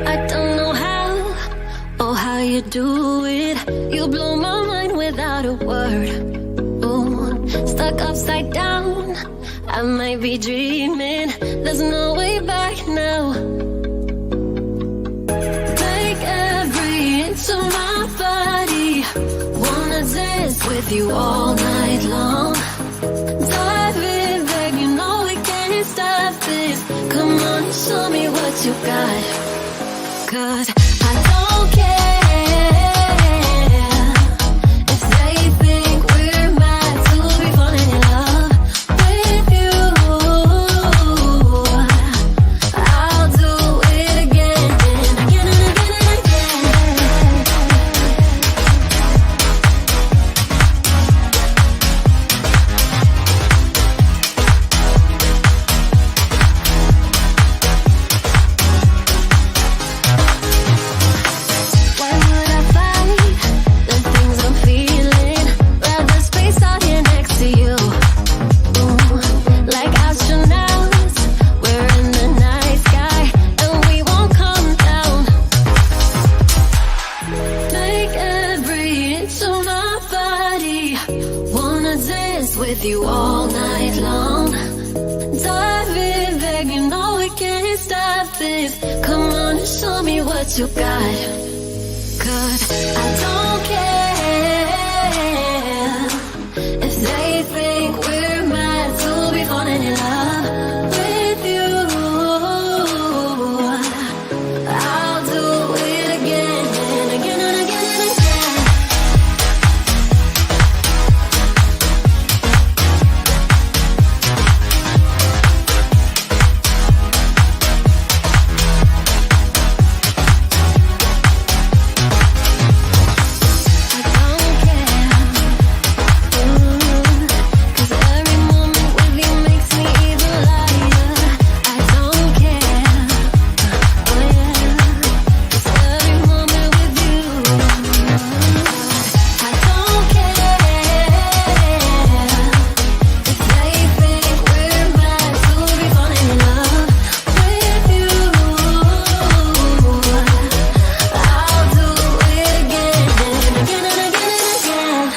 I don't know how or how you do it. You blow my mind without a word. Ooh, stuck upside down. I might be dreaming. There's no way back now. Take every inch of my body. Wanna dance with you all night long. Dive in, babe, you know we can't stop this. Come on, show me what you got. 'Cause I don't care if they think we're mad to be falling in love with you. I'll do it again and again and again and again. Why would I fight the things I'm feeling? Rather space out here next to you. Ooh, like astronauts, we're in the night sky and we won't come down. Take every inch of my body. Wanna dance with you all night long. Dive in, babe, you know we can't stop this. Come on and show me what you got. 'Cause I don't care if they think we're mad to be falling in love with you. I'll do it again and again and again and again. I don't care. Cause every moment with you makes me even lighter. I don't care. Oh yeah. Cause every moment with you. I don't care if they think we're mad to be falling in love with you. I'll do it again and again and again and again.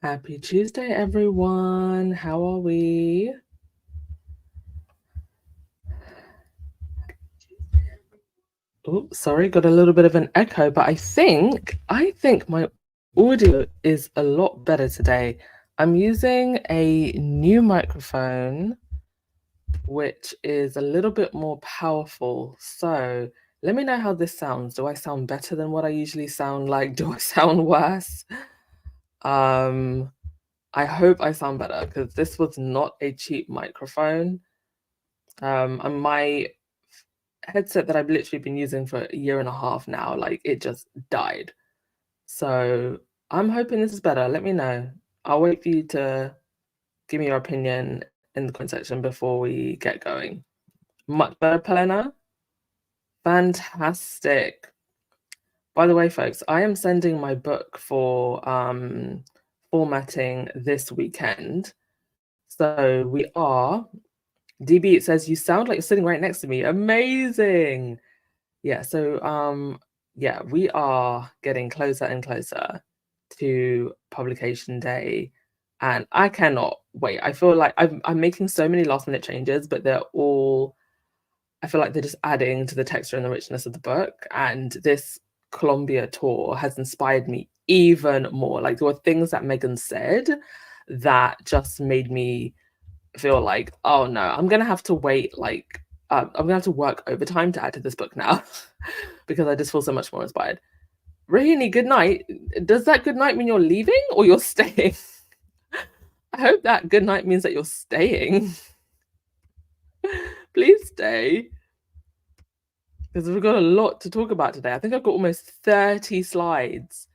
Happy Tuesday, everyone. How are we? Oh, sorry, got a little bit of an echo, but I think my audio is a lot better today. I'm using a new microphone, which is a little bit more powerful. So let me know how this sounds. Do I sound better than what I usually sound like? Do I sound worse? I hope I sound better because this was not a cheap microphone. And my headset that I've literally been using for a year and a half now, like it just died. So I'm hoping this is better. Let me know. I'll wait for you to give me your opinion in the comment section before we get going. Much better, Pelena? Fantastic. By the way, folks, I am sending my book for formatting this weekend. So we are, DB, it says, you sound like you're sitting right next to me. Amazing. Yeah, so yeah, we are getting closer and closer to publication day. And I cannot wait. I feel like I'm making so many last minute changes, but they're all, I feel like they're just adding to the texture and the richness of the book. And this Colombia tour has inspired me even more. Like there were things that Meghan said that just made me feel like, oh no, I'm gonna have to wait. Like I'm gonna have to work overtime to add to this book now because I just feel so much more inspired. Rahini, good night. Does that good night mean you're leaving or you're staying? I hope that good night means that you're staying. Please stay. Because we've got a lot to talk about today. I think I've got almost 30 slides.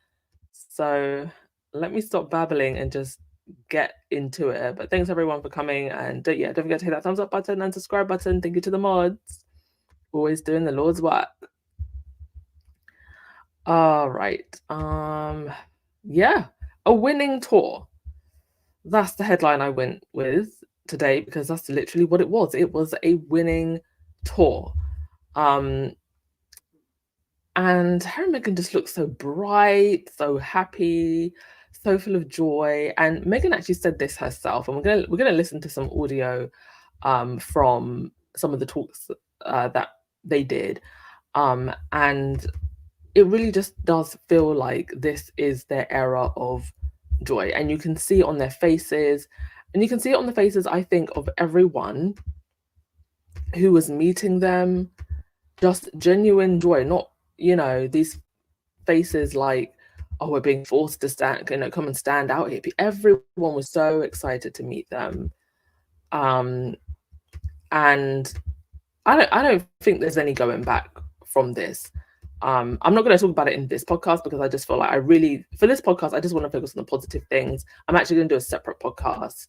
So let me stop babbling and just get into it. But thanks everyone for coming. And don't forget to hit that thumbs up button and subscribe button. Thank you to the mods. Always doing the Lord's work. All right. Yeah, a winning tour. That's the headline I went with today because that's literally what it was. It was a winning tour. And Harry and Meghan just look so bright, so happy, so full of joy. And Meghan actually said this herself, and we're gonna listen to some audio from some of the talks that they did. And it really just does feel like this is their era of joy. And you can see it on their faces. And you can see it on the faces, I think, of everyone who was meeting them. Just genuine joy, not, these faces like, oh, we're being forced to come and stand out here. Everyone was so excited to meet them. And I don't think there's any going back from this. I'm not going to talk about it in this podcast because I just feel like for this podcast, I just want to focus on the positive things. I'm actually going to do a separate podcast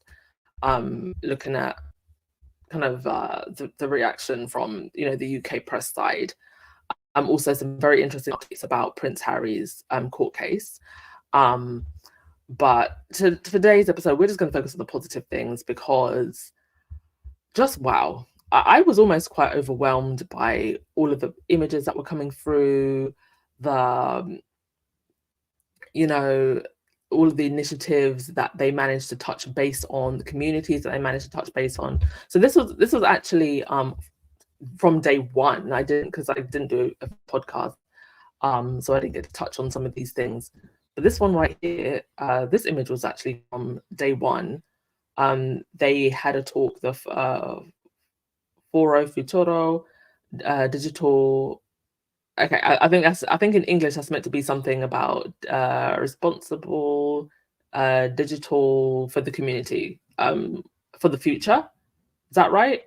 looking at kind of the reaction from, the UK press side. Also some very interesting updates about Prince Harry's court case. But for today's episode, we're just going to focus on the positive things because just wow. I was almost quite overwhelmed by all of the images that were coming through, all of the initiatives that they managed to touch base on, the communities that they managed to touch base on. So this was actually from day one. I didn't do a podcast, so I didn't get to touch on some of these things. But this one right here, this image was actually from day one. They had a talk, the Foro Futuro digital. Okay, I think in English that's meant to be something about responsible digital for the community, for the future. Is that right?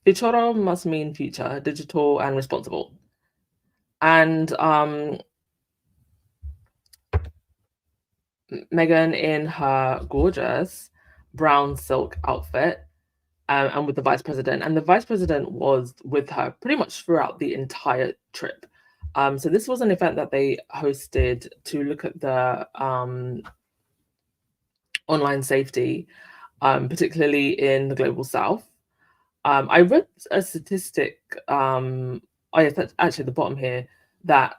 Futuro must mean future, digital and responsible. And Meghan in her gorgeous brown silk outfit, and with the vice president. And the vice president was with her pretty much throughout the entire trip. So this was an event that they hosted to look at the online safety, particularly in the global south. I read a statistic, yes, that's actually the bottom here, that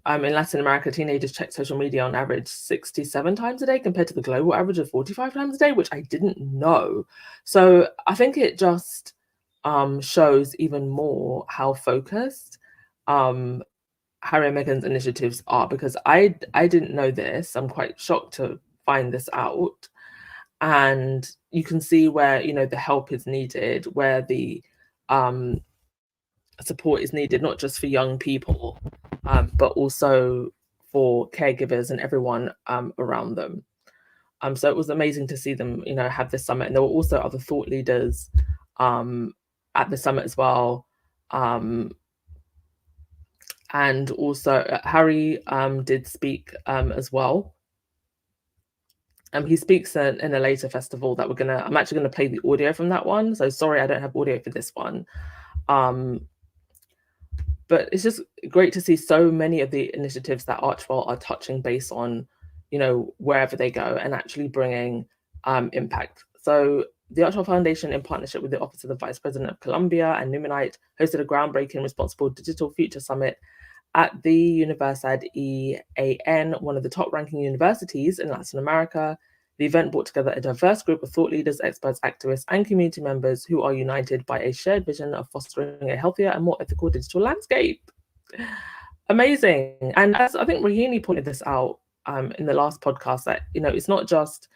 in Latin America, teenagers check social media on average 67 times a day compared to the global average of 45 times a day, which I didn't know. So I think it just shows even more how focused Harry and Meghan's initiatives are, because I didn't know this. I'm quite shocked to find this out. And you can see where, the help is needed, where the support is needed, not just for young people, but also for caregivers and everyone around them. So it was amazing to see them, have this summit. And there were also other thought leaders at the summit as well. And also Harry did speak as well. He speaks in a later festival that I'm actually gonna play the audio from that one. So sorry, I don't have audio for this one. But it's just great to see so many of the initiatives that Archewell are touching base on, wherever they go, and actually bringing impact. So the Archewell Foundation, in partnership with the Office of the Vice President of Colombia and Numinite, hosted a groundbreaking Responsible Digital Future Summit at the Universidad EAN, one of the top-ranking universities in Latin America. The event brought together a diverse group of thought leaders, experts, activists, and community members who are united by a shared vision of fostering a healthier and more ethical digital landscape. Amazing. And as I think Rahini pointed this out in the last podcast, that, it's not just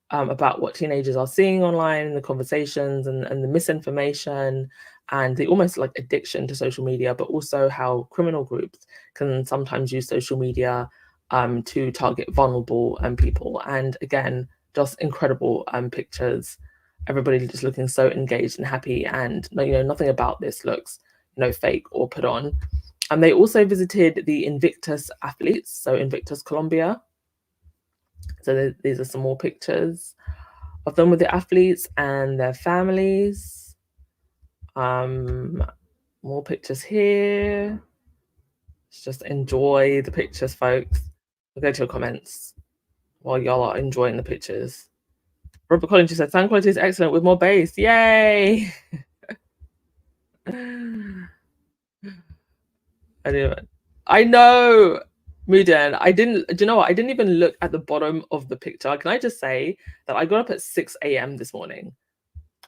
about what teenagers are seeing online, the conversations and the misinformation and the almost like addiction to social media, but also how criminal groups can sometimes use social media to target vulnerable people. And again, just incredible pictures. Everybody just looking so engaged and happy, and nothing about this looks fake or put on. And they also visited the Invictus athletes, so Invictus Colombia. So these are some more pictures of them with the athletes and their families. More pictures here. Let's just enjoy the pictures, folks. I'll go to your comments while y'all are enjoying the pictures. Robert Collins just said, sound quality is excellent with more bass. Yay! I know, Mudan. Do you know what? I didn't even look at the bottom of the picture. Can I just say that I got up at 6 a.m. this morning?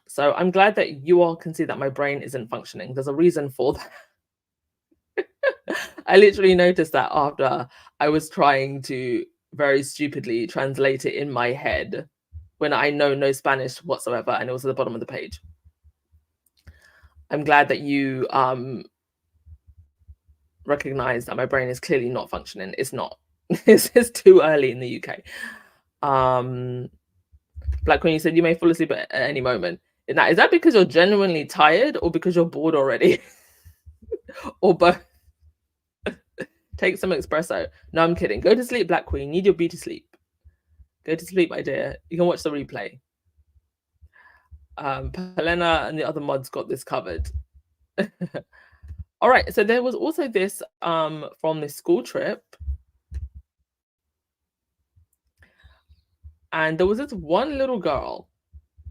So I'm glad that you all can see that my brain isn't functioning. There's a reason for that. I literally noticed that after I was trying to very stupidly translate it in my head when I know no Spanish whatsoever, and it was at the bottom of the page. I'm glad that you recognize that my brain is clearly not functioning. It's not. It's too early in the UK. Black Queen, you said you may fall asleep at any moment. Now, is that because you're genuinely tired or because you're bored already? Or both? Take some espresso. No, I'm kidding. Go to sleep, Black Queen. Need your beauty sleep. Go to sleep, my dear. You can watch the replay. Helena and the other mods got this covered. All right, so there was also this from this school trip. And there was this one little girl,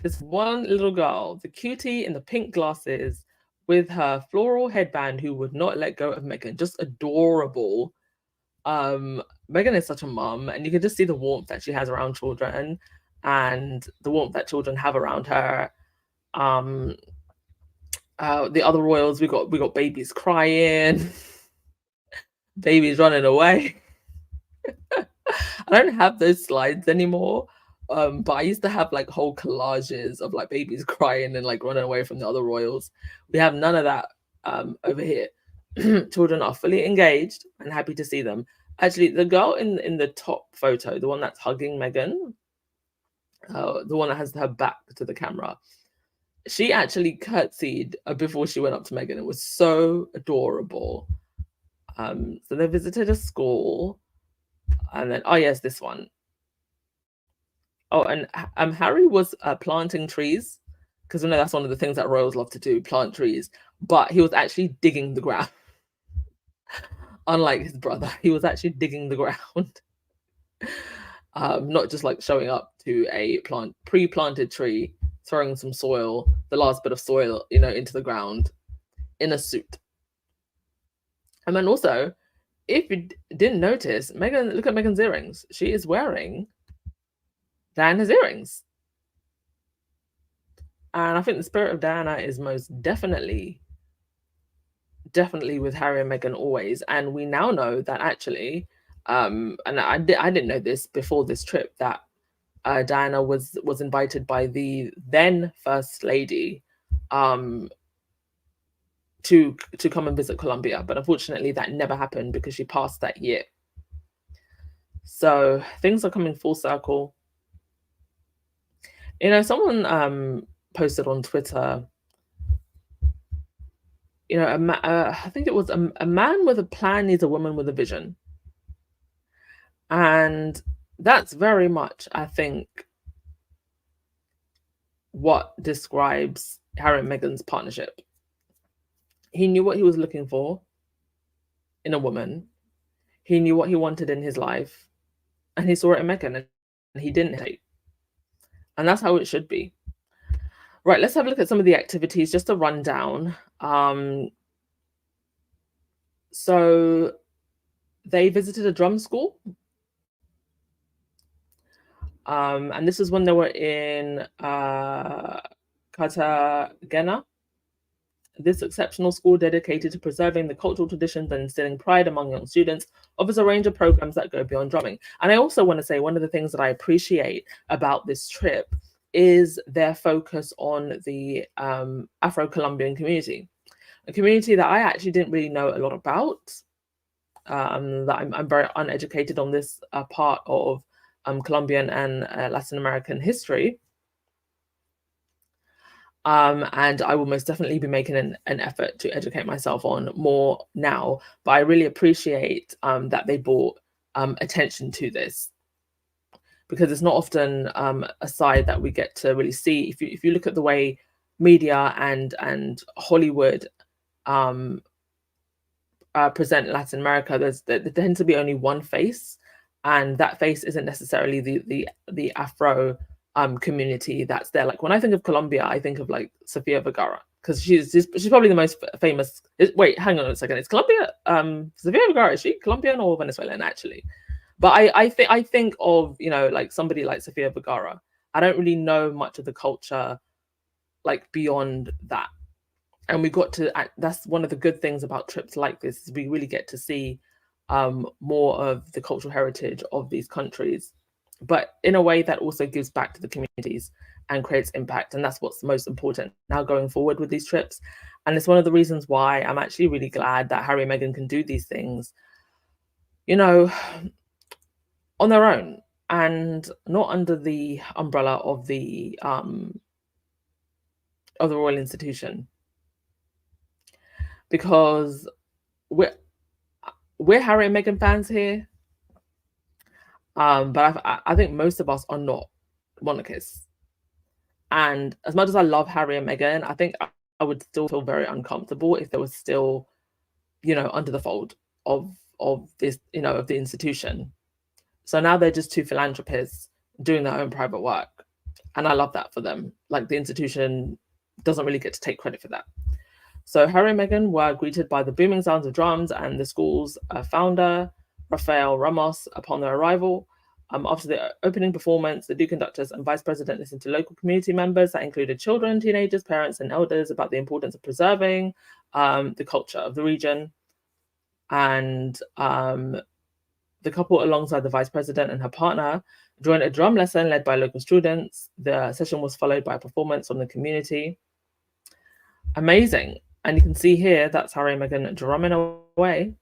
the cutie in the pink glasses with her floral headband, who would not let go of Meghan. Just adorable. Meghan is such a mum, and you can just see the warmth that she has around children and the warmth that children have around her. The other royals, we got babies crying, babies running away. I don't have those slides anymore, but I used to have like whole collages of like babies crying and like running away from the other royals. We have none of that over here. Children are fully engaged and happy to see them. Actually, the girl in the top photo, the one that's hugging Meghan, the one that has her back to the camera, she actually curtsied before she went up to Meghan. It was so adorable. So they visited a school. And then, oh yes, this one. Oh, and Harry was planting trees, because we know that's one of the things that royals love to do, plant trees. But he was actually digging the ground. Unlike his brother, he was actually digging the ground. Not just like showing up to a pre-planted tree, throwing some soil, the last bit of soil, into the ground in a suit. And then also, if you didn't notice, Meghan, look at Meghan's earrings. She is wearing Diana's earrings. And I think the spirit of Diana is most definitely with Harry and Meghan always. And we now know that actually, and I didn't know this before this trip, that Diana was invited by the then First Lady to come and visit Colombia, but unfortunately that never happened because she passed that year. So things are coming full circle. Someone posted on Twitter, I think it was a man with a plan needs a woman with a vision. And that's very much, I think, what describes Harry and Meghan's partnership. He knew what he was looking for in a woman. He knew what he wanted in his life, and he saw it in Meghan, and he didn't hesitate. And that's how it should be. Right, let's have a look at some of the activities, just a rundown. So they visited a drum school. And this is when they were in Cartagena. This exceptional school, dedicated to preserving the cultural traditions and instilling pride among young students, offers a range of programs that go beyond drumming. And I also want to say one of the things that I appreciate about this trip is their focus on the Afro-Colombian community, a community that I actually didn't really know a lot about, that I'm very uneducated on this part of Colombian and Latin American history. And I will most definitely be making an effort to educate myself on more now. But I really appreciate that they brought attention to this, because it's not often a side that we get to really see. If you look at the way media and Hollywood present Latin America, there tends to be only one face, and that face isn't necessarily the Afro community that's there. Like when I think of Colombia, I think of like Sofia Vergara, because she's probably the most famous. Wait, hang on a second. It's Colombia. Sofia Vergara, is she Colombian or Venezuelan actually? But I think of, you know, like somebody like Sofia Vergara. I don't really know much of the culture like beyond that. And we got to, that's one of the good things about trips like this, is we really get to see more of the cultural heritage of these countries, but in a way that also gives back to the communities and creates impact. And that's what's most important now going forward with these trips. And it's one of the reasons why I'm actually really glad that Harry and Meghan can do these things, you know, on their own and not under the umbrella of the royal institution, because we're Harry and Meghan fans here, but I think most of us are not monarchists. And as much as I love Harry and Meghan, I think I would still feel very uncomfortable if there was still, you know, under the fold of this, you know, of the institution. So now they're just two philanthropists doing their own private work. And I love that for them. Like the institution doesn't really get to take credit for that. So Harry and Meghan were greeted by the booming sounds of drums and the school's founder, Rafael Ramos, upon their arrival. After the opening performance, the Duke Conductors and Vice President listened to local community members that included children, teenagers, parents, and elders about the importance of preserving the culture of the region. And the couple, alongside the Vice President and her partner, joined a drum lesson led by local students. The session was followed by a performance from the community. Amazing. And you can see here, that's Harry and Meghan drumming away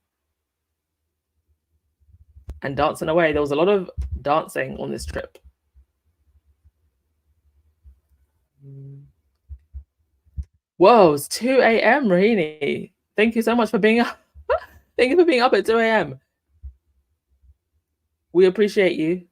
and dancing away. There was a lot of dancing on this trip. Whoa, it's 2 a.m., Rahini. Thank you so much for being up. Thank you for being up at 2 a.m. We appreciate you.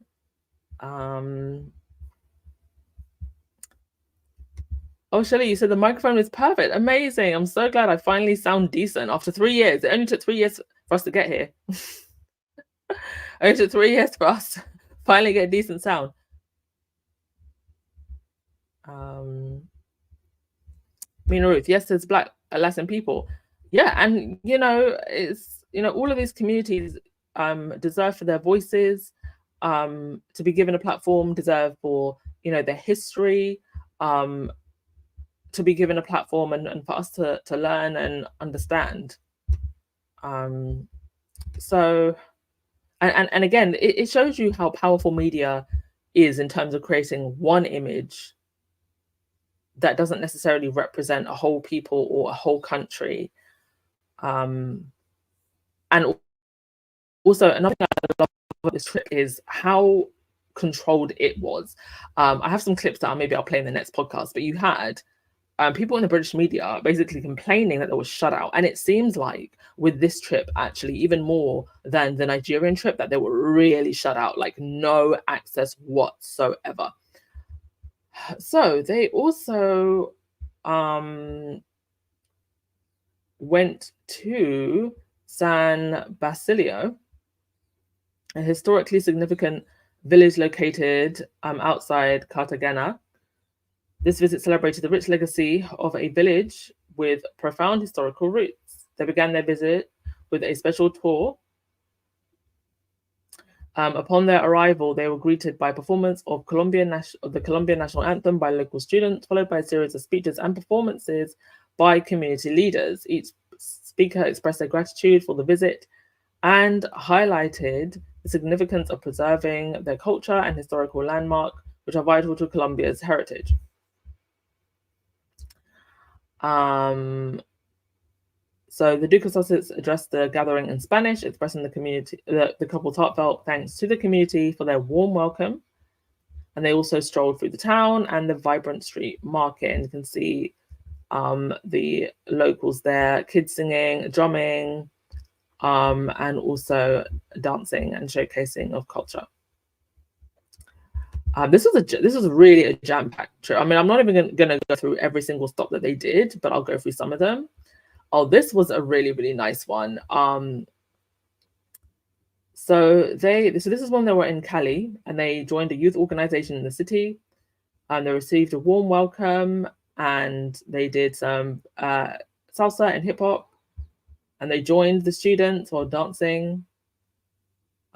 Oh, Shelley, you said the microphone is perfect. Amazing. I'm so glad I finally sound decent after 3 years. It only took 3 years for us to get here. It only took 3 years for us to finally get decent sound. Mina Ruth, yes, there's Black Latin people. Yeah, and you know, it's, you know, all of these communities deserve for their voices to be given a platform, deserve for, you know, their history to be given a platform, and for us to learn and understand. So, and again, it shows you how powerful media is in terms of creating one image that doesn't necessarily represent a whole people or a whole country. And also, another thing I love about this trip is how controlled it was. I have some clips that maybe I'll play in the next podcast, but you had people in the British media basically complaining that there was shut out. And it seems like with this trip, actually, even more than the Nigerian trip, that they were really shut out, like no access whatsoever. So they also went to San Basilio, a historically significant village located outside Cartagena. This visit celebrated the rich legacy of a village with profound historical roots. They began their visit with a special tour. Upon their arrival, they were greeted by a performance of the Colombian national anthem by local students, followed by a series of speeches and performances by community leaders. Each speaker expressed their gratitude for the visit and highlighted the significance of preserving their culture and historical landmark, which are vital to Colombia's heritage. So the Duke of Sussex addressed the gathering in Spanish, expressing the couple's heartfelt thanks to the community for their warm welcome. And they also strolled through the town and the vibrant street market, and you can see the locals there, kids singing, drumming, and also dancing and showcasing of culture. This was really a jam-packed trip. I mean, I'm not even going to go through every single stop that they did, but I'll go through some of them. Oh, this was a really, really nice one. So this is when they were in Cali, and they joined a youth organization in the city, and they received a warm welcome, and they did some salsa and hip hop, and they joined the students while dancing.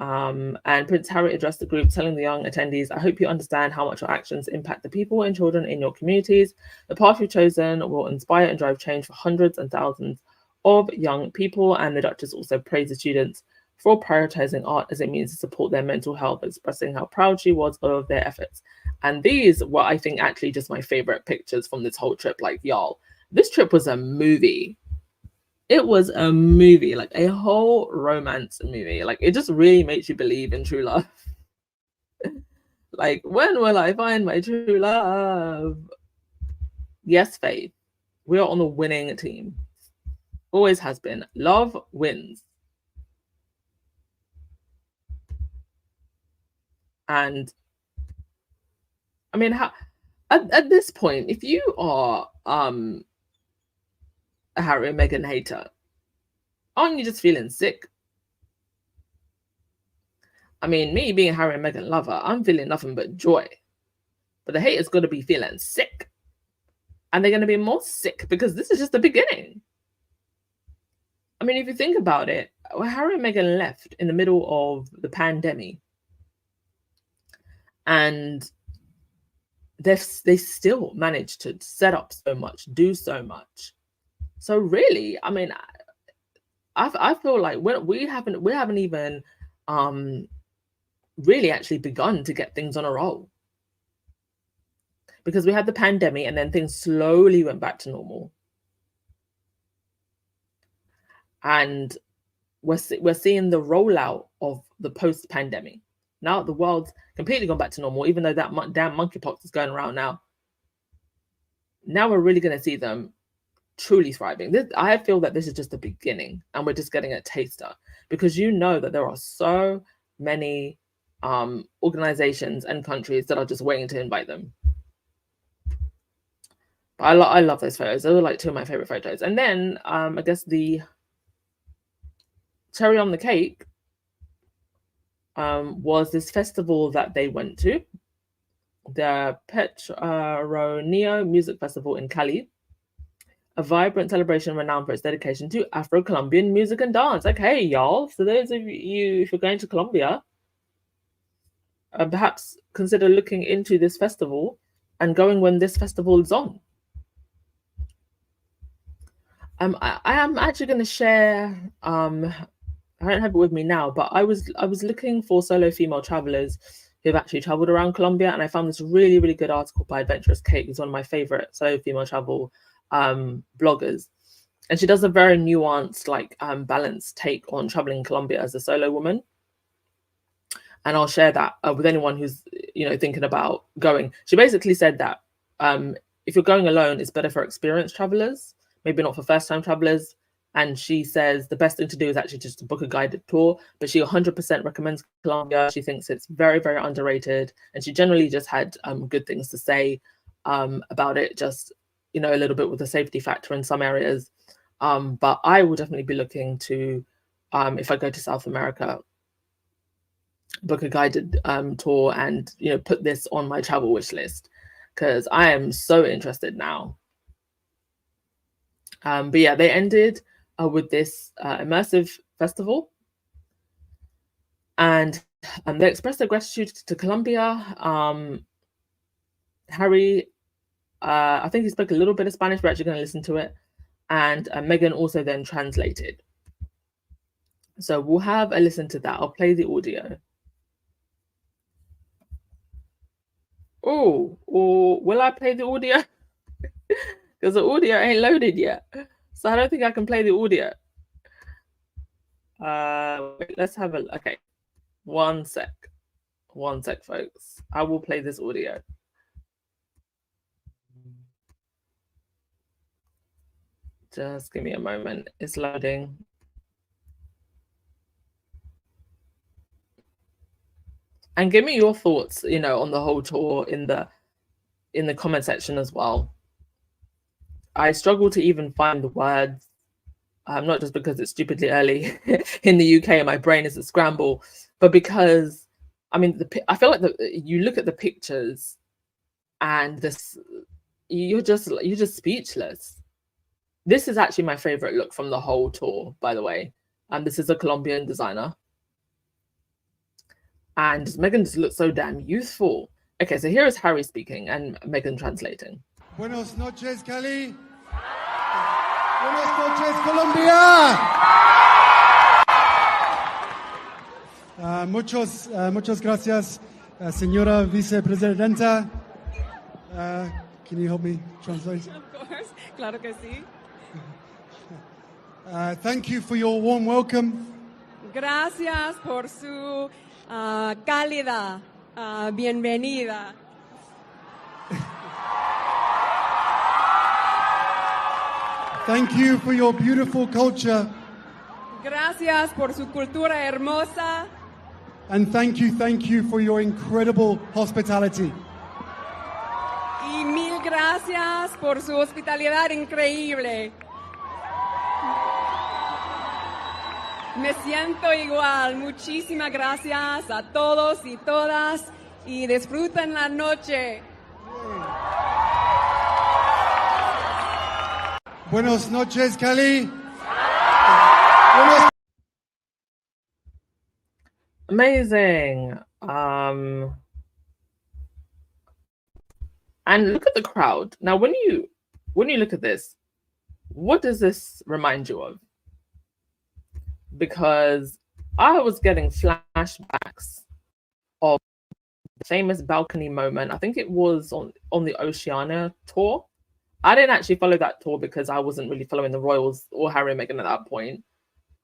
And Prince Harry addressed the group, telling the young attendees, "I hope you understand how much your actions impact the people and children in your communities. The path you've chosen will inspire and drive change for hundreds and thousands of young people." And the Duchess also praised the students for prioritizing art as it means to support their mental health, expressing how proud she was of their efforts. And these were, I think, actually just my favorite pictures from this whole trip. Like, y'all, this trip was a movie. It was a movie, like a whole romance movie. Like, it just really makes you believe in true love. Like, when will I find my true love? Yes, Faith, we are on the winning team. Always has been. Love wins. And I mean, at this point, if you are a Harry and Meghan hater, aren't you just feeling sick? I mean, me being a Harry and Meghan lover, I'm feeling nothing but joy. But the haters got to be feeling sick. And they're going to be more sick because this is just the beginning. I mean, if you think about it, Harry and Meghan left in the middle of the pandemic. And they still managed to set up so much, do so much. So really, I mean, I feel like we haven't even really actually begun to get things on a roll, because we had the pandemic and then things slowly went back to normal, and we're seeing the rollout of the post-pandemic. Now the world's completely gone back to normal, even though that damn monkeypox is going around now. Now we're really going to see them truly thriving. I feel that this is just the beginning, and we're just getting a taster, because you know that there are so many organizations and countries that are just waiting to invite them. But I love those photos. Those are like two of my favorite photos. And then I guess the cherry on the cake was this festival that they went to, the Petronio Music Festival in Cali, a vibrant celebration renowned for its dedication to Afro-Colombian music and dance. Okay, y'all. So those of you, if you're going to Colombia, perhaps consider looking into this festival and going when this festival is on. I am actually going to share. I don't have it with me now, but I was looking for solo female travelers who've actually traveled around Colombia, and I found this really, really good article by Adventurous Kate, who's one of my favorite solo female travel bloggers, and she does a very nuanced, like balanced take on traveling in Colombia as a solo woman. And I'll share that with anyone who's thinking about going. She basically said that if you're going alone, it's better for experienced travelers, maybe not for first-time travelers. And she says the best thing to do is actually just to book a guided tour. But she 100% recommends Colombia. She thinks it's very, very underrated, and she generally just had good things to say about it. Just a little bit with the safety factor in some areas. But I will definitely be looking to, if I go to South America, book a guided tour and put this on my travel wish list, because I am so interested now. But yeah, they ended with this immersive festival, and they expressed their gratitude to Colombia. Harry, I think he spoke a little bit of Spanish. We're actually going to listen to it, and Meghan also then translated. So we'll have a listen to that. I'll play the audio. Oh, or will I play the audio? Because the audio ain't loaded yet. So I don't think I can play the audio. Wait, let's have a, okay. One sec, folks. I will play this audio. Just give me a moment. It's loading. And give me your thoughts, you know, on the whole tour in the comment section as well. I struggle to even find the words, not just because it's stupidly early in the UK and my brain is a scramble, but because, I mean, I feel like you look at the pictures and you're just speechless. This is actually my favorite look from the whole tour, by the way. This is a Colombian designer. And Meghan just looks so damn youthful. Okay, so here is Harry speaking and Meghan translating. Buenos noches, Cali. Buenas noches, Colombia. Muchas gracias, señora vicepresidenta. Can you help me translate? Of course, claro que sí. Thank you for your warm welcome. Gracias por su cálida bienvenida. Thank you for your beautiful culture. Gracias por su cultura hermosa. And thank you for your incredible hospitality. Y mil gracias por su hospitalidad increíble. Me siento igual. Muchísimas gracias a todos y todas y disfruten la noche. Buenas noches, Cali. Amazing. And look at the crowd. Now, when you look at this, what does this remind you of? Because I was getting flashbacks of the famous balcony moment. I think it was on the Oceania tour. I didn't actually follow that tour because I wasn't really following the royals or Harry and Meghan at that point.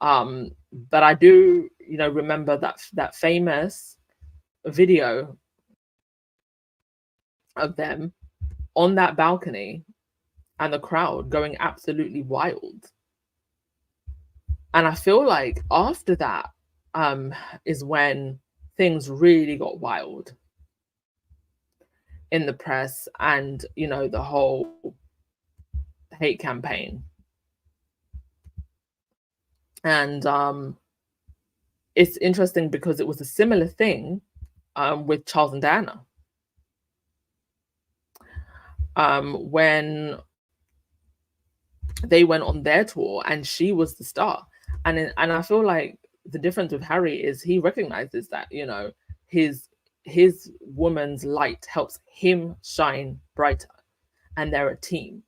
But I do, you know, remember that famous video of them on that balcony and the crowd going absolutely wild. And I feel like after that is when things really got wild in the press and, you know, the whole hate campaign. And it's interesting because it was a similar thing with Charles and Diana. When they went on their tour and she was the star. And I feel like the difference with Harry is he recognizes that, you know, his woman's light helps him shine brighter, and they're a team.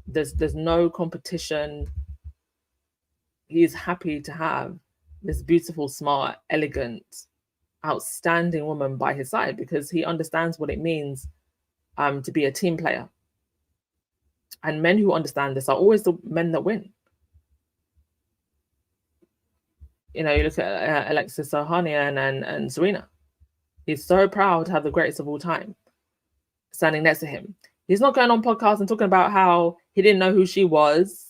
There's no competition. He's happy to have this beautiful, smart, elegant, outstanding woman by his side because he understands what it means to be a team player. And men who understand this are always the men that win. You know, you look at Alexis Ohanian and Serena. He's so proud to have the greatest of all time standing next to him. He's not going on podcasts and talking about how he didn't know who she was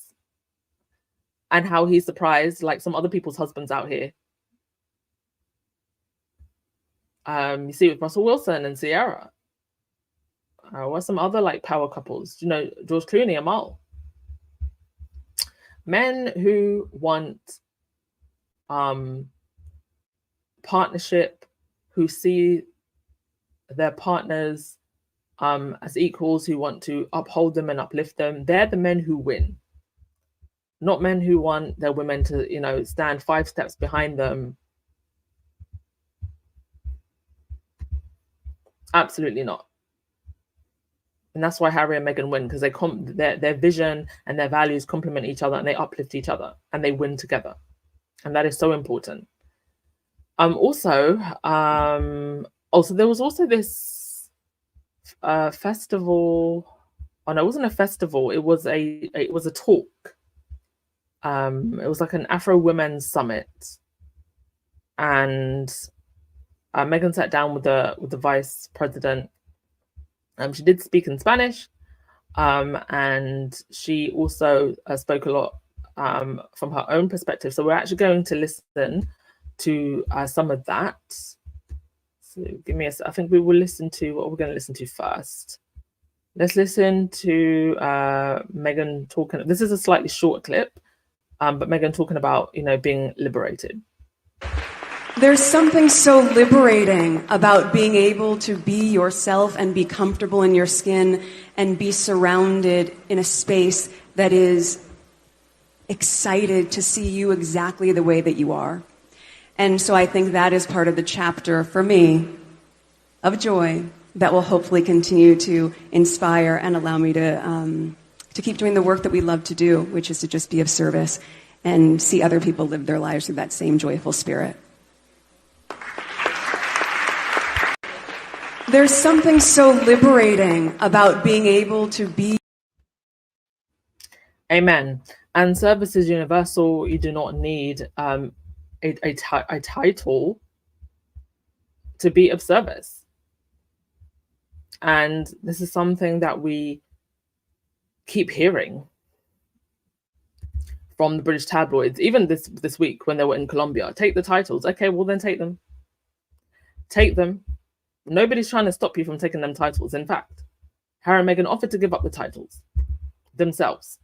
and how he's surprised, like some other people's husbands out here. You see with Russell Wilson and Ciara. Or some other like power couples, you know, George Clooney, Amal. Men who want partnership, who see their partners as equals, who want to uphold them and uplift them. They're the men who win. Not men who want their women to, you know, stand 5 steps behind them. Absolutely not. And that's why Harry and Meghan win, because their vision and their values complement each other and they uplift each other and they win together. And that is so important. Also, there was also this festival. Oh no, it wasn't a festival. It was a talk It was like an Afro-women summit, and Meghan sat down with the vice president. She did speak in Spanish, and she also spoke a lot from her own perspective. So we're actually going to listen to some of that. So give me I think we will listen to what we're going to listen to first. Let's listen to Meghan talking. This is a slightly short clip, but Meghan talking about, being liberated. There's something so liberating about being able to be yourself and be comfortable in your skin and be surrounded in a space that is excited to see you exactly the way that you are. And so I think that is part of the chapter for me of joy that will hopefully continue to inspire and allow me to keep doing the work that we love to do, which is to just be of service and see other people live their lives through that same joyful spirit. There's something so liberating about being able to be. Amen. And service is universal. You do not need a title to be of service. And this is something that we keep hearing from the British tabloids, even this week when they were in Colombia. Take the titles. Okay, well then take them. Take them. Nobody's trying to stop you from taking them titles. In fact, Harry and Meghan offered to give up the titles themselves.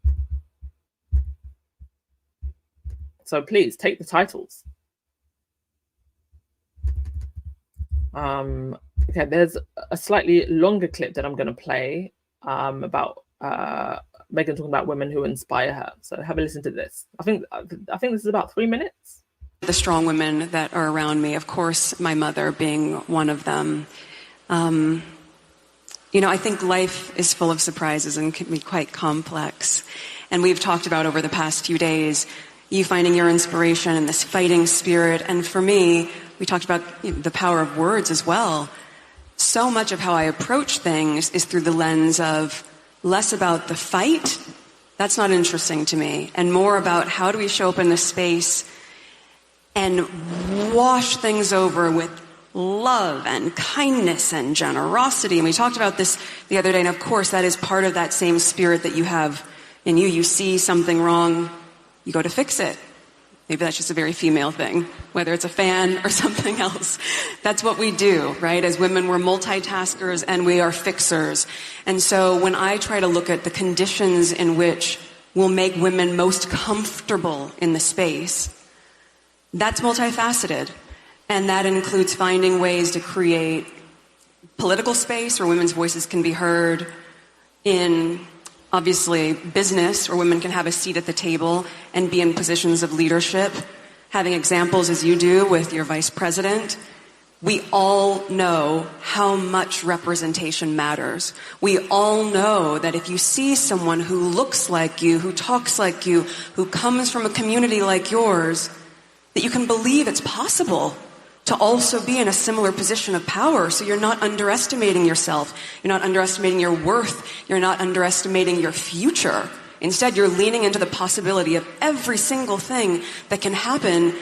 So please take the titles. Okay, there's a slightly longer clip that I'm going to play about Meghan talking about women who inspire her. So have a listen to this. I think this is about 3 minutes. The strong women that are around me, of course, my mother being one of them. I think life is full of surprises and can be quite complex. And we've talked about over the past few days, you finding your inspiration and this fighting spirit. And for me, we talked about the power of words as well. So much of how I approach things is through the lens of less about the fight. That's not interesting to me. And more about how do we show up in the space and wash things over with love and kindness and generosity. And we talked about this the other day, and of course that is part of that same spirit that you have in you. You see something wrong, you go to fix it. Maybe that's just a very female thing, whether it's a fan or something else. That's what we do, right? As women, we're multitaskers and we are fixers. And so when I try to look at the conditions in which will make women most comfortable in the space, that's multifaceted. And that includes finding ways to create political space where women's voices can be heard, in obviously business where women can have a seat at the table and be in positions of leadership, having examples as you do with your vice president. We all know how much representation matters. We all know that if you see someone who looks like you, who talks like you, who comes from a community like yours, that you can believe it's possible to also be in a similar position of power. So you're not underestimating yourself. You're not underestimating your worth. You're not underestimating your future. Instead, you're leaning into the possibility of every single thing that can happen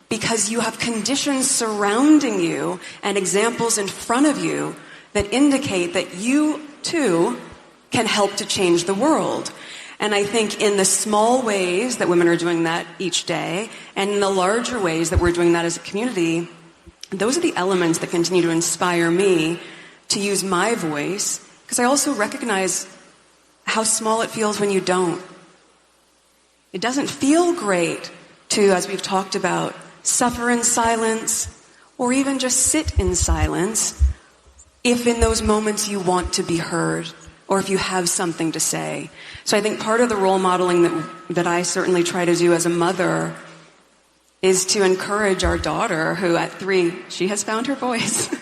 because you have conditions surrounding you and examples in front of you that indicate that you, too, can help to change the world. And I think in the small ways that women are doing that each day, and in the larger ways that we're doing that as a community, those are the elements that continue to inspire me to use my voice, because I also recognize how small it feels when you don't. It doesn't feel great to, as we've talked about, suffer in silence, or even just sit in silence, if in those moments you want to be heard, or if you have something to say. So I think part of the role modeling that I certainly try to do as a mother is to encourage our daughter, who at 3, she has found her voice.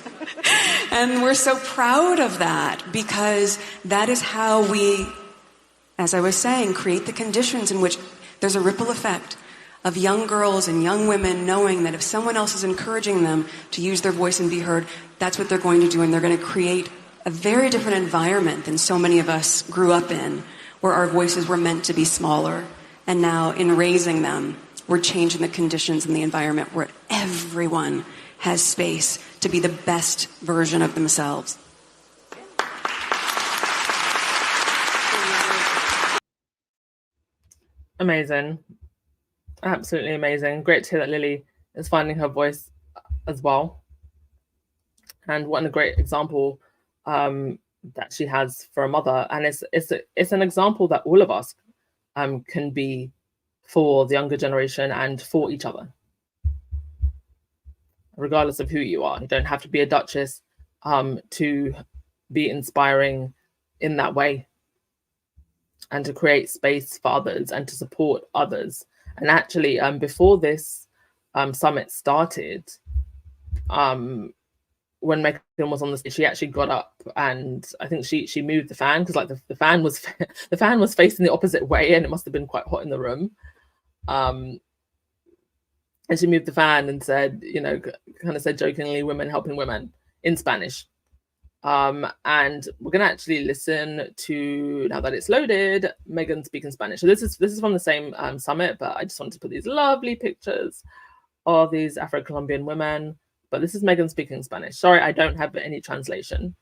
And we're so proud of that, because that is how we, as I was saying, create the conditions in which there's a ripple effect of young girls and young women knowing that if someone else is encouraging them to use their voice and be heard, that's what they're going to do, and they're going to create a very different environment than so many of us grew up in, where our voices were meant to be smaller And now in raising them, we're changing the conditions in the environment where everyone has space to be the best version of themselves. Amazing. Absolutely amazing. Great to hear that Lily is finding her voice as well. And what a great example that she has for a mother. And it's an example that all of us can be for the younger generation and for each other, regardless of who you are. You don't have to be a duchess to be inspiring in that way, and to create space for others and to support others. And actually, before this summit started, when Meghan was on the stage, she actually got up and I think she moved the fan, because like the fan was facing the opposite way and it must have been quite hot in the room. And she moved the fan and said, kind of said jokingly, "Women helping women" in Spanish. And we're gonna actually listen to, now that it's loaded, Meghan speaking Spanish. So this is from the same summit, but I just wanted to put these lovely pictures of these Afro-Colombian women. But this is Meghan speaking Spanish. Sorry, I don't have any translation.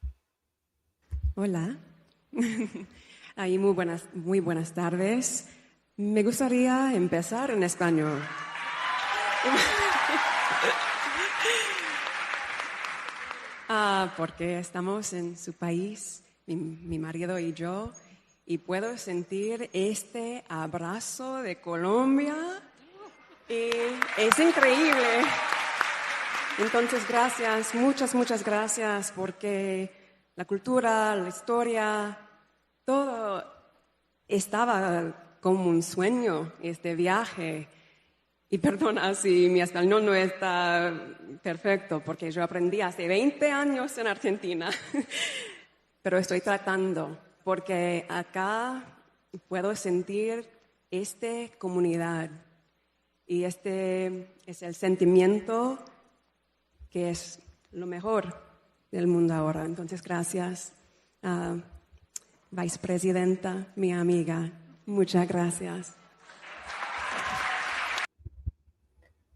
Hola. Muy buenas tardes. Me gustaría empezar en español. Porque estamos en su país, mi marido y yo, y puedo sentir este abrazo de Colombia. Y es increíble. Entonces, gracias, muchas gracias, porque la cultura, la historia, todo estaba como un sueño, este viaje. Y perdona si mi español no está perfecto, porque yo aprendí hace 20 años en Argentina. Pero estoy tratando, porque acá puedo sentir esta comunidad. Y este es el sentimiento que es lo mejor del mundo ahora. Entonces, gracias, vicepresidenta, mi amiga. Muchas gracias.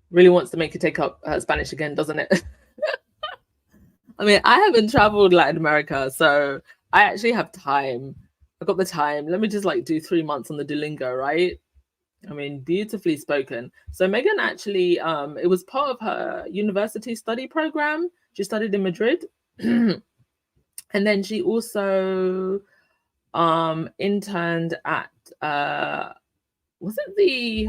Really wants to make you take up Spanish again, doesn't it? I mean, I haven't traveled Latin America, so I actually have time. I've got the time. Let me just like do 3 months on the Duolingo, right? I mean, beautifully spoken. So Meghan actually, it was part of her university study program. She studied in Madrid. And then she also interned at, was it the,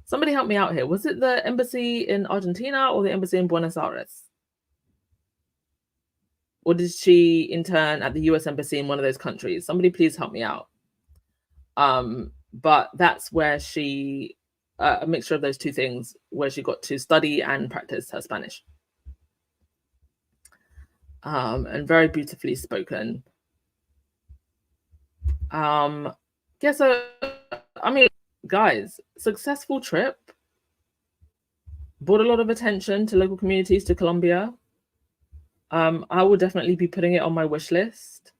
somebody help me out here. Was it the embassy in Argentina or the embassy in Buenos Aires? Or did she intern at the US embassy in one of those countries? Somebody please help me out. But that's where she, a mixture of those two things, where she got to study and practice her Spanish. And very beautifully spoken. Yeah, so, I mean, guys, successful trip. Brought a lot of attention to local communities, to Colombia. I will definitely be putting it on my wish list.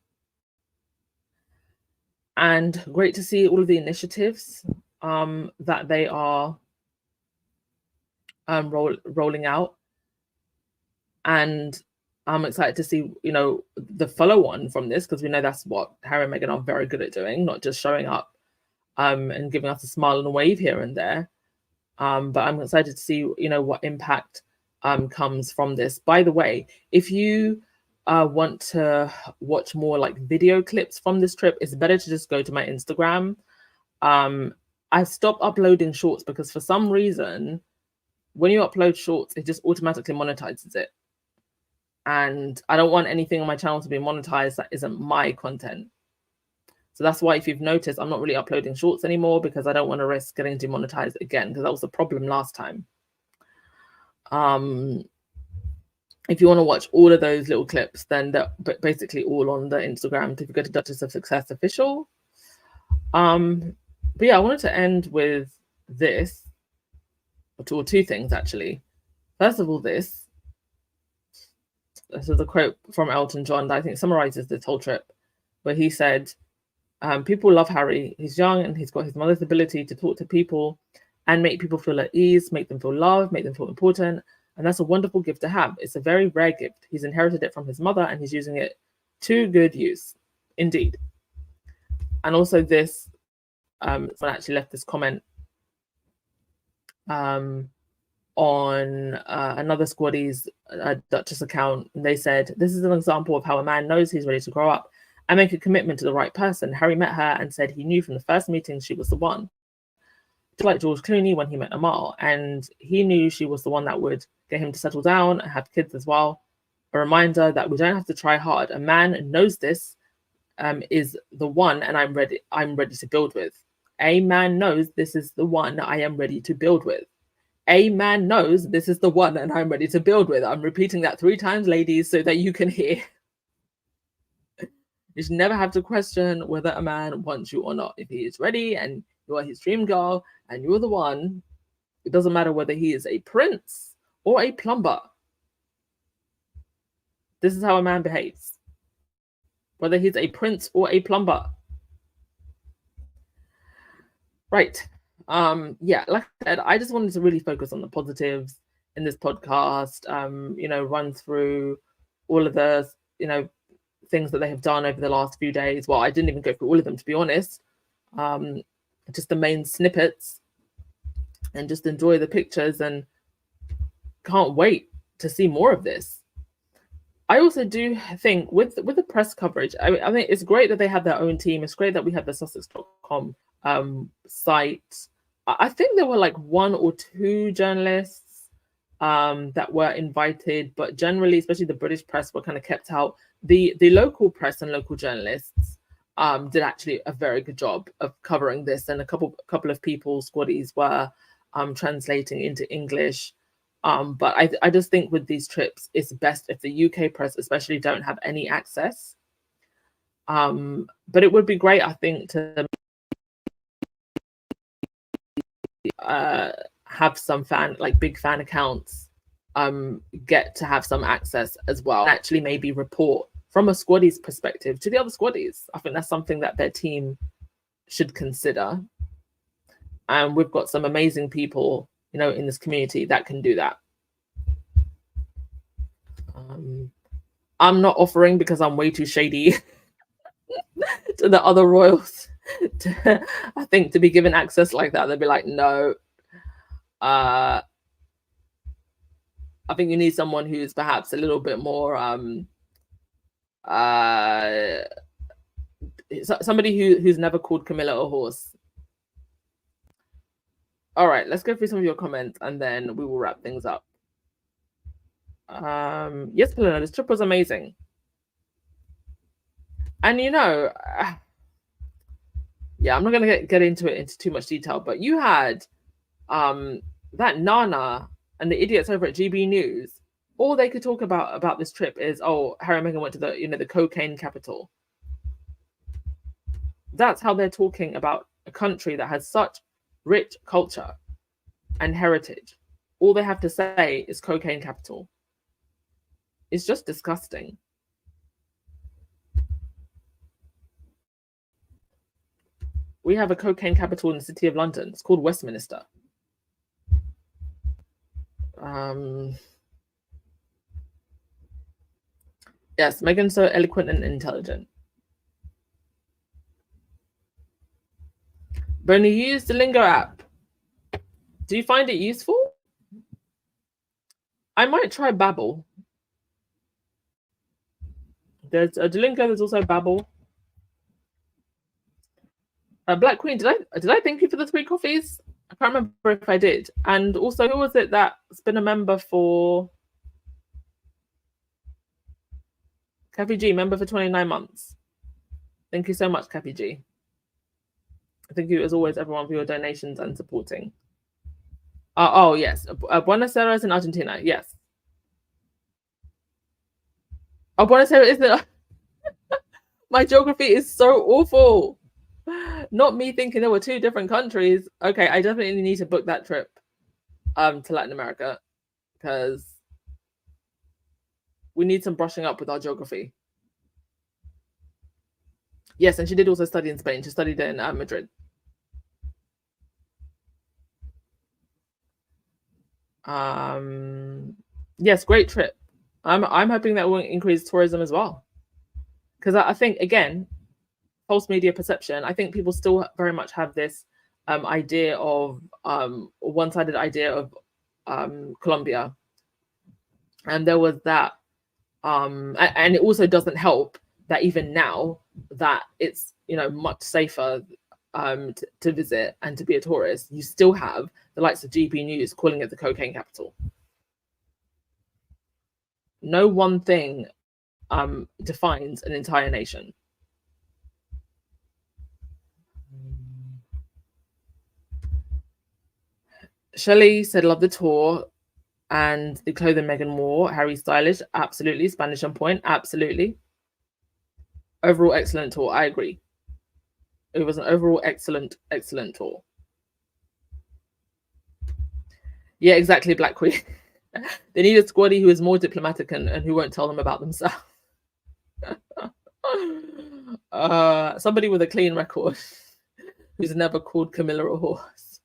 And great to see all of the initiatives that they are rolling out. And I'm excited to see, the follow-on from this, because we know that's what Harry and Meghan are very good at doing, not just showing up and giving us a smile and a wave here and there. But I'm excited to see, what impact comes from this. By the way, if you want to watch more like video clips from this trip, it's better to just go to my Instagram. I stopped uploading shorts because for some reason, when you upload shorts, it just automatically monetizes it. And I don't want anything on my channel to be monetized that isn't my content. So that's why, if you've noticed, I'm not really uploading shorts anymore, because I don't want to risk getting demonetized again, because that was the problem last time. If you want to watch all of those little clips, then they're basically all on the Instagram. If you go to Duchess of Success Official. But yeah, I wanted to end with this, or two things actually. First of all, this is a quote from Elton John that I think summarizes this whole trip, where he said, People love Harry. He's young and he's got his mother's ability to talk to people and make people feel at ease, make them feel loved, make them feel important. And that's a wonderful gift to have. It's a very rare gift. He's inherited it from his mother and he's using it to good use, indeed. And also this, someone actually left this comment on another Squaddies Duchess account. And they said, this is an example of how a man knows he's ready to grow up and make a commitment to the right person. Harry met her and said he knew from the first meeting she was the one. Just like George Clooney when he met Amal, and he knew she was the one that would get him to settle down and have kids as well. A reminder that we don't have to try hard. A man knows this is the one, and I'm ready to build with. A man knows this is the one I am ready to build with. A man knows this is the one and I'm ready to build with. I'm repeating that 3 times, ladies, so that you can hear. You should never have to question whether a man wants you or not. If he is ready and you are his dream girl and you're the one, it doesn't matter whether he is a prince or a plumber. This is how a man behaves. Whether he's a prince or a plumber. Right. Yeah, like I said, I just wanted to really focus on the positives in this podcast, run through all of the, things that they have done over the last few days. Well, I didn't even go through all of them, to be honest. Just the main snippets, and just enjoy the pictures, and can't wait to see more of this. I also do think with the press coverage, I think it's great that they have their own team. It's great that we have the Sussex.com site. I think there were like 1 or 2 journalists that were invited, but generally, especially the British press, were kind of kept out. The local press and local journalists did actually a very good job of covering this, and a couple of people, Squaddies, were translating into English. But I just think with these trips, it's best if the UK press especially don't have any access. But it would be great, I think, to have some big fan accounts get to have some access as well, and actually maybe report from a Squaddies perspective to the other Squaddies. I think that's something that their team should consider. And we've got some amazing people, in this community that can do that. I'm not offering because I'm way too shady to the other royals I think to be given access like that. They'd be like, no. I think you need someone who's perhaps a little bit more somebody who's never called Camilla a horse. All right, let's go through some of your comments and then we will wrap things up. Yes, Pelina, this trip was amazing. And yeah, I'm not gonna get into it into too much detail, but you had that Nana and the idiots over at GB News. All they could talk about this trip is, oh, Harry and Meghan went to the cocaine capital. That's how they're talking about a country that has such rich culture and heritage. All they have to say is cocaine capital. It's just disgusting. We have a cocaine capital in the city of London. It's called Westminster. Yes, Meghan's so eloquent and intelligent. Bernie, you use the Lingo app. Do you find it useful? I might try Babbel. There's a Duolingo, there's also Babbel. Black Queen, did I thank you for the 3 coffees? I can't remember if I did. And also, who was it that's been a member for Kathy G, member for 29 months? Thank you so much, Kathy G. Thank you, as always, everyone, for your donations and supporting. Oh, yes. Buenos Aires in Argentina. Yes. Oh, Buenos Aires is the... My geography is so awful. Not me thinking there were 2 different countries. Okay, I definitely need to book that trip to Latin America because we need some brushing up with our geography. Yes, and she did also study in Spain. She studied in Madrid. Yes, great trip. I'm hoping that will increase tourism as well, because I think, again, false media perception. I think people still very much have this idea of one-sided idea of Colombia, and there was that, and it also doesn't help that even now that it's much safer to visit and to be a tourist, you still have the likes of GP News calling it the cocaine capital. No one thing defines an entire nation. Shelley said, love the tour and the clothing Meghan wore. Harry stylish, absolutely. Spanish on point, absolutely. Overall excellent tour, I agree. It was an overall excellent tour. Yeah, exactly, Black Queen. They need a squaddy who is more diplomatic and who won't tell them about themselves. Somebody with a clean record who's never called Camilla a horse.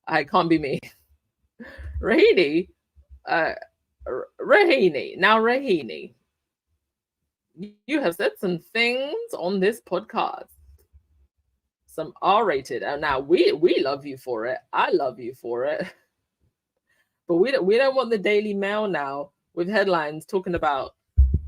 I can't be me. Rahini. Rahini. Now, Rahini, you have said some things on this podcast. Some R-rated. And now we love you for it. I love you for it. But we don't want the Daily Mail now with headlines talking about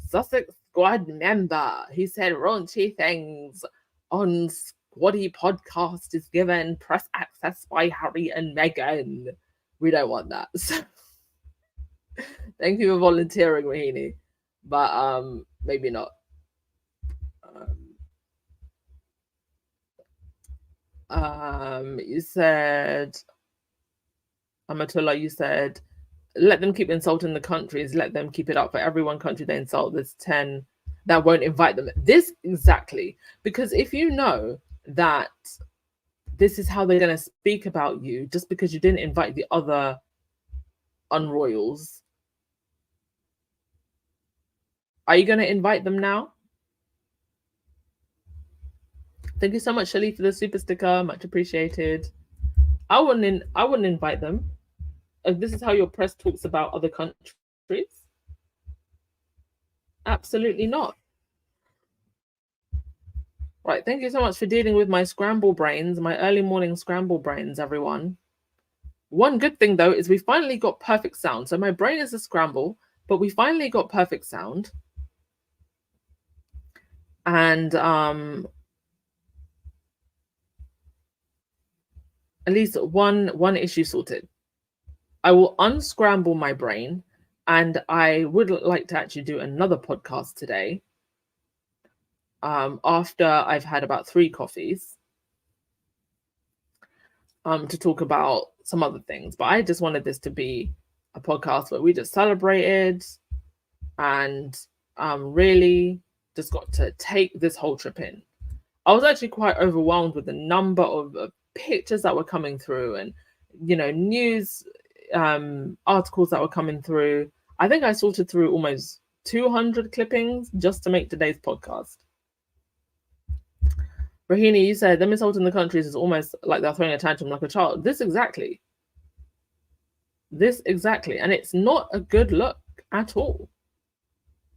Sussex squad member. He said raunchy things on squaddy podcast is given press access by Harry and Meghan. We don't want that. So, thank you for volunteering, Rahini. But maybe not. You said, Amatullah, you said, let them keep insulting the countries, let them keep it up. For every one country they insult, there's 10 that won't invite them. This exactly, because if you know that this is how they're going to speak about you just because you didn't invite the other unroyals, are you going to invite them now? Thank you so much, Shelley, for the super sticker. Much appreciated. I wouldn't invite them. If this is how your press talks about other countries, absolutely not. Right, thank you so much for dealing with my scramble brains, my early morning scramble brains, everyone. One good thing, though, is we finally got perfect sound. So my brain is a scramble, but we finally got perfect sound. And at least one issue sorted. I will unscramble my brain, and I would like to actually do another podcast today after I've had about 3 coffees to talk about some other things. But I just wanted this to be a podcast where we just celebrated and really just got to take this whole trip in. I was actually quite overwhelmed with the number of pictures that were coming through and, news articles that were coming through. I think I sorted through almost 200 clippings just to make today's podcast. Rahini, you said them insulting the countries is almost like they're throwing a tantrum like a child. This exactly. And it's not a good look at all.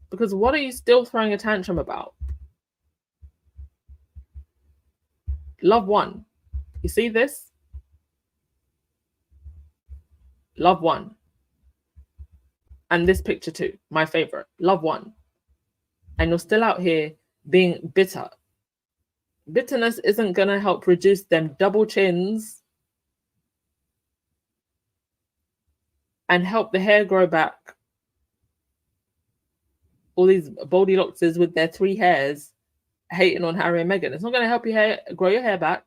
Because what are you still throwing a tantrum about? Love one. You see this? Love one. And this picture too, my favorite. Love one. And you're still out here being bitter. Bitterness isn't going to help reduce them double chins and help the hair grow back. All these Boldylockses with their 3 hairs hating on Harry and Meghan. It's not going to help your hair grow your hair back.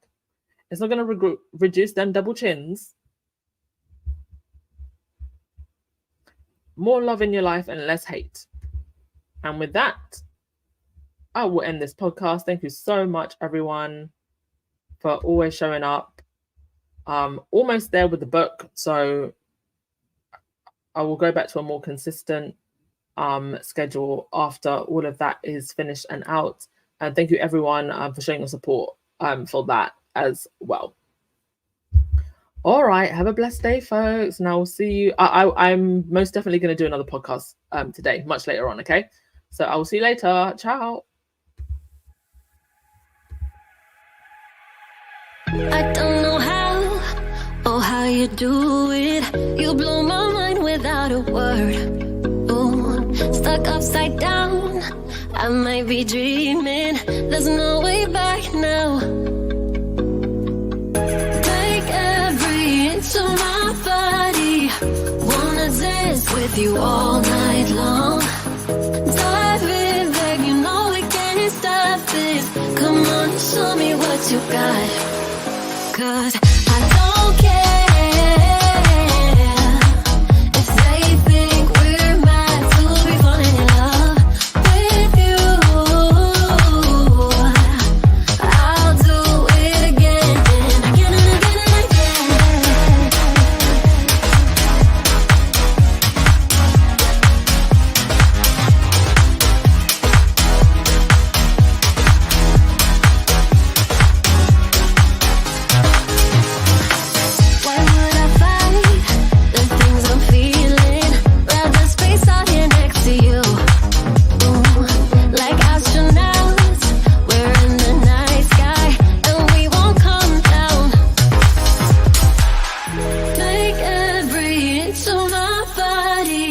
It's not going to reduce them double chins. More love in your life and less hate. And with that, I will end this podcast. Thank you so much, everyone, for always showing up. Almost there with the book, so I will go back to a more consistent schedule after all of that is finished and out. And thank you everyone for showing your support for that as well. All right, have a blessed day, folks. And I will see you. I'm most definitely going to do another podcast today, much later on. Okay, so I will see you later. Ciao. I don't know how or how you do it. You blow my mind without a word. Ooh, stuck upside down. I might be dreaming. There's no way back now. Take every inch of my body. Wanna dance with you all night long. Dive in, babe, you know we can't stop this. Come on, show me what you got. 'Cause I don't care if they think we're mad to be falling in love with you. I'll do it again and again and again and again. Why would I fight the things I'm feeling? Rather space out here next to you. Ooh, like astronauts, we're in the night sky and we won't come down. Take every inch of my body.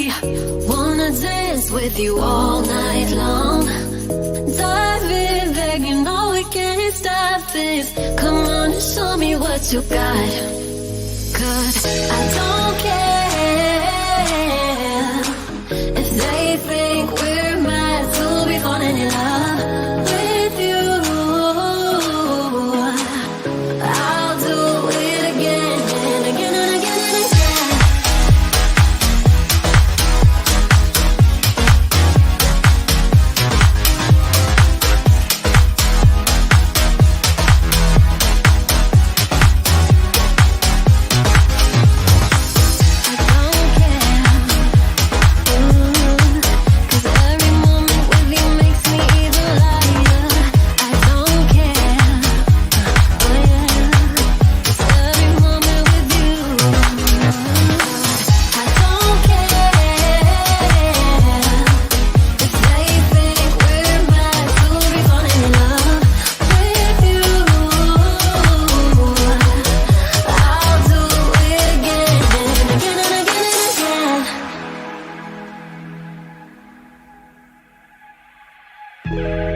Wanna dance with you all night long. Dive in, babe, you know we can't stop this. Come on and show me what you got. 'Cause I don't care if they think we're mad to be falling in love with you. I'll do it again and again and again and again. I don't care. Cause every moment with you makes me even lighter. I don't care. Oh yeah. Cause every moment with you. I don't care if they think we're mad to be falling in love with you. I'll do it again and again and again and again.